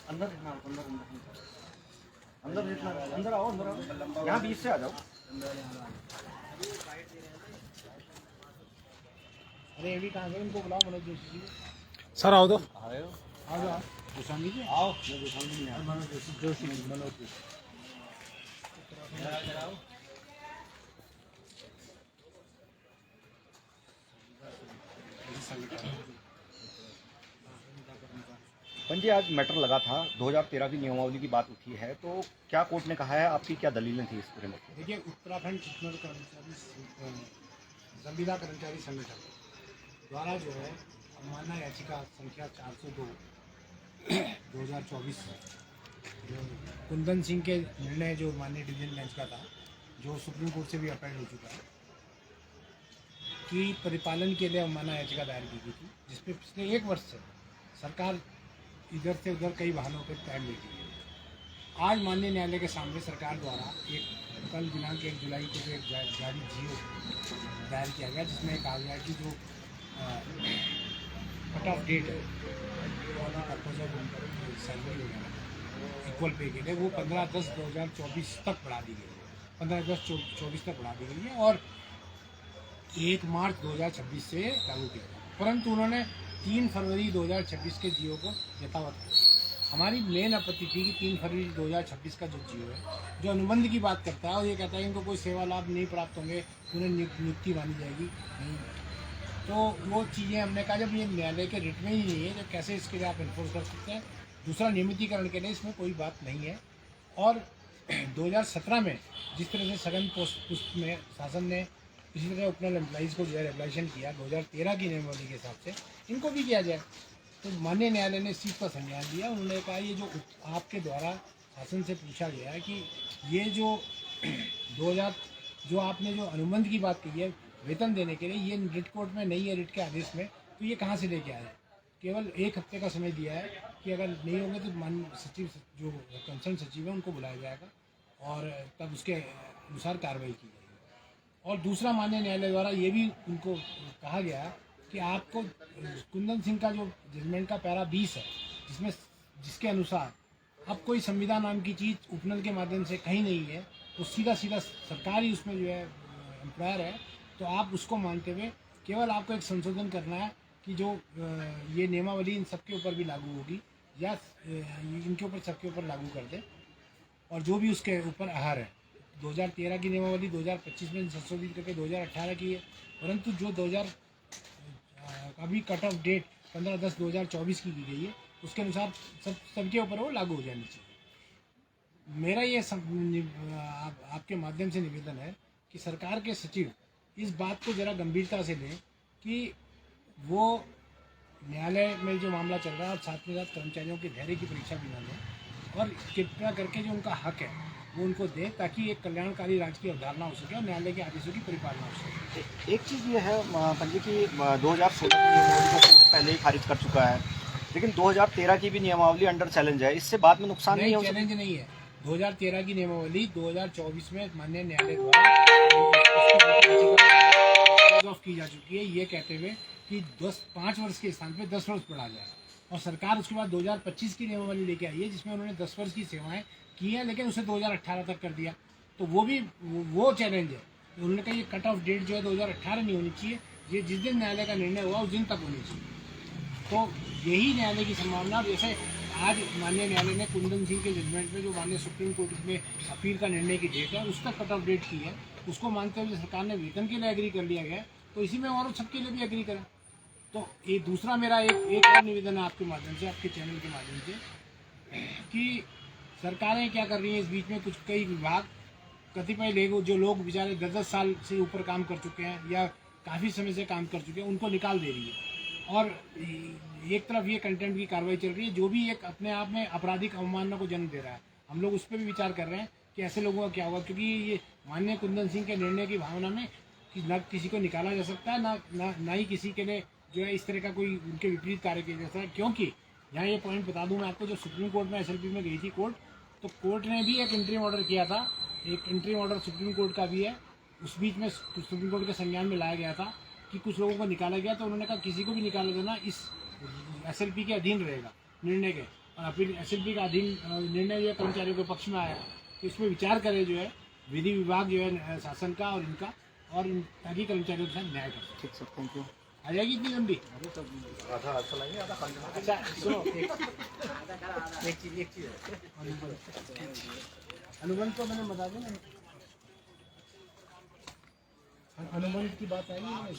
अंदर अंदर आओ, यहाँ बीच से आ जाओ। अरे अभी कहाँ गए, इनको बुलाओ मनोज जोशी जी। सर आओ तो। आ जाओ गोस्वामी जी, आओ। मनोज जोशी मनोज जोशी। पंजी, आज मैटर लगा था, 2013 की नियमावली की बात उठी है, तो क्या कोर्ट ने कहा है, आपकी क्या दलीलें थी इस पूरे में? देखिए, उत्तराखंड शिक्षण कर्मचारी संविदा कर्मचारी संगठन द्वारा जो है अवमानना याचिका संख्या 402 2024 जो कुंदन सिंह के निर्णय जो माननीय डिवीजन बेंच का था, जो सुप्रीम कोर्ट से भी अपील हो चुका है, कि परिपालन के लिए अवमानना याचिका दायर की गई थी, जिसमें पिछले 1 वर्ष से सरकार इधर से उधर कई बहानों पर टाइम लेती है। आज माननीय न्यायालय के सामने सरकार द्वारा एक कल दिनांक 1 जुलाई को जो एक जारी जीओ दायर किया गया, जिसमें कहा गया कि जो कट ऑफ डेट है पर्पज ऑफ सैलरी वगैरह इक्वल पे के लिए, वो 15/10/2024 तक बढ़ा दी गई है, 15/10/24 तक बढ़ा दी गई है और 1 मार्च 2026 से लागू किया गया। परंतु उन्होंने 3 फरवरी 2026 के जियो को यथावत रखा। हमारी मेन आपत्ति थी कि 3 फरवरी 2026 का जो जियो है, जो अनुबंध की बात करता है और ये कहता है इनको कोई सेवा लाभ नहीं प्राप्त होंगे, उन्हें नियुक्ति मानी जाएगी, नहीं। तो वो चीज़ें हमने कहा, जब ये न्यायालय के रिट में ही नहीं है, तो कैसे इसके लिए आप इन्फोर्स कर सकते हैं? दूसरा, नियमितीकरण के लिए इसमें कोई बात नहीं है। और 2017 में जिस तरह से सघन पुष्प में शासन ने इसी तरह उपनल एम्प्लॉइज़ को जो है रेगुलेशन किया, 2013 की नियमावली के हिसाब से इनको भी किया जाए। तो माननीय न्यायालय ने इस चीज़ का संज्ञान लिया। उन्होंने कहा ये जो आपके द्वारा शासन से पूछा गया है कि ये जो 2000 जो आपने जो अनुबंध की बात की है वेतन देने के लिए, ये रिट कोर्ट में नहीं है, रिट के आदेश में, तो ये कहाँ से लेके आए? केवल 1 हफ्ते का समय दिया है कि अगर नहीं होंगे तो माननीय सचिव जो कंसर्न सचिव है उनको बुलाया जाएगा और तब उसके अनुसार कार्रवाई की जाएगी। और दूसरा, माननीय न्यायालय द्वारा ये भी उनको कहा गया कि आपको कुंदन सिंह का जो जजमेंट का पैरा 20 है, जिसके अनुसार अब कोई संविदा नाम की चीज़ उपनल के माध्यम से कहीं नहीं है, तो सीधा सरकार ही उसमें जो है एम्प्लॉयर है, तो आप उसको मानते हुए केवल आपको एक संशोधन करना है कि जो ये नियमावली इन सबके ऊपर भी लागू होगी या इनके ऊपर सबके ऊपर लागू कर दे, और जो भी उसके ऊपर आहार है। 2013 की नियमावली 2025 में संशोधित करके 2018 की है, परंतु जो 2000 अभी कट ऑफ डेट 15/10/2024 की गई है, उसके अनुसार सबके ऊपर वो लागू हो जानी चाहिए। मेरा ये आपके माध्यम से निवेदन है कि सरकार के सचिव इस बात को ज़रा गंभीरता से लें कि वो न्यायालय में जो मामला चल रहा है और साथ में साथ कर्मचारियों के धैर्य की परीक्षा भी न लें, और कृपया करके जो उनका हक है वो उनको दें, ताकि एक कल्याणकारी राज्य की अवधारणा हो सके और न्यायालय के आदेशों की परिपालना हो सके। एक चीज़ ये है पंजी की 2016 की नियमावली को कोर्ट पहले ही खारिज कर चुका है, लेकिन 2013 की भी नियमावली अंडर चैलेंज है, इससे बाद में नुकसान नहीं हो? चैलेंज नहीं है। 2013 की नियमावली 2024 में माननीय न्यायालय द्वारा की जा चुकी है, ये कहते हुए कि 5 वर्ष के स्थान पे 10 वर्ष बढ़ा जाए, और सरकार उसके बाद 2025 की नियमावली लेके आई है, जिसमें उन्होंने 10 वर्ष की सेवाएं की हैं, लेकिन उसे 2018 तक कर दिया। तो वो भी वो चैलेंज है। उन्होंने कहा ये कट ऑफ डेट जो है 2018 नहीं होनी चाहिए, ये जिस दिन न्यायालय का निर्णय हुआ उस दिन तक होनी चाहिए। तो यही न्यायालय की संभावना। जैसे आज माननीय न्यायालय ने कुंदन सिंह के जजमेंट में जो माननीय सुप्रीम कोर्ट में अपील का निर्णय की डेट है उसका कट ऑफ डेट की है, उसको मानते हुए सरकार ने वेतन के लिए एग्री कर लिया गया, तो इसी में और सबके लिए भी एग्री करें। तो ये दूसरा मेरा एक और निवेदन है आपके माध्यम से, आपके चैनल के माध्यम से, कि सरकारें क्या कर रही हैं इस बीच में, कुछ कई विभाग कतिपय जो लोग बेचारे 10-10 साल से ऊपर काम कर चुके हैं या काफ़ी समय से काम कर चुके हैं, उनको निकाल दे रही है, और एक तरफ ये कंटेम्प्ट की कार्रवाई चल रही है, जो भी एक अपने आप में आपराधिक अवमानना को जन्म दे रहा है। हम लोग उस पर भी विचार कर रहे हैं कि ऐसे लोगों का क्या होगा, क्योंकि ये माननीय कुंदन सिंह के निर्णय की भावना में कि न किसी को निकाला जा सकता है, ना ही किसी के लिए जो है इस तरह का कोई उनके विपरीत कार्य किया जा सकता है। क्योंकि यहाँ ये पॉइंट बता दूँ मैं आपको, जो सुप्रीम कोर्ट में SLP में गई थी कोर्ट, तो कोर्ट ने भी एक इंटरिम ऑर्डर किया था, एक इंटरिम ऑर्डर सुप्रीम कोर्ट का भी है, उस बीच में सुप्रीम कोर्ट के संज्ञान में लाया गया था कि कुछ लोगों को निकाला गया, तो उन्होंने कहा किसी को भी निकाला देना इस SLP के अधीन रहेगा निर्णय के, और अपील SLP का अधीन निर्णय जो है कर्मचारियों के पक्ष में आया, तो इसमें विचार करे जो है विधि विभाग जो है शासन का और इनका, और ताकि कर्मचारियों के साथ न्याय कर सके। ठीक सर, थैंक यू। आ जाएगी इतनी लंबी? अच्छा सुनो, एक चीज़ अनुबंध तो मैंने बता दिया ना, अनुबंध की बात आई है।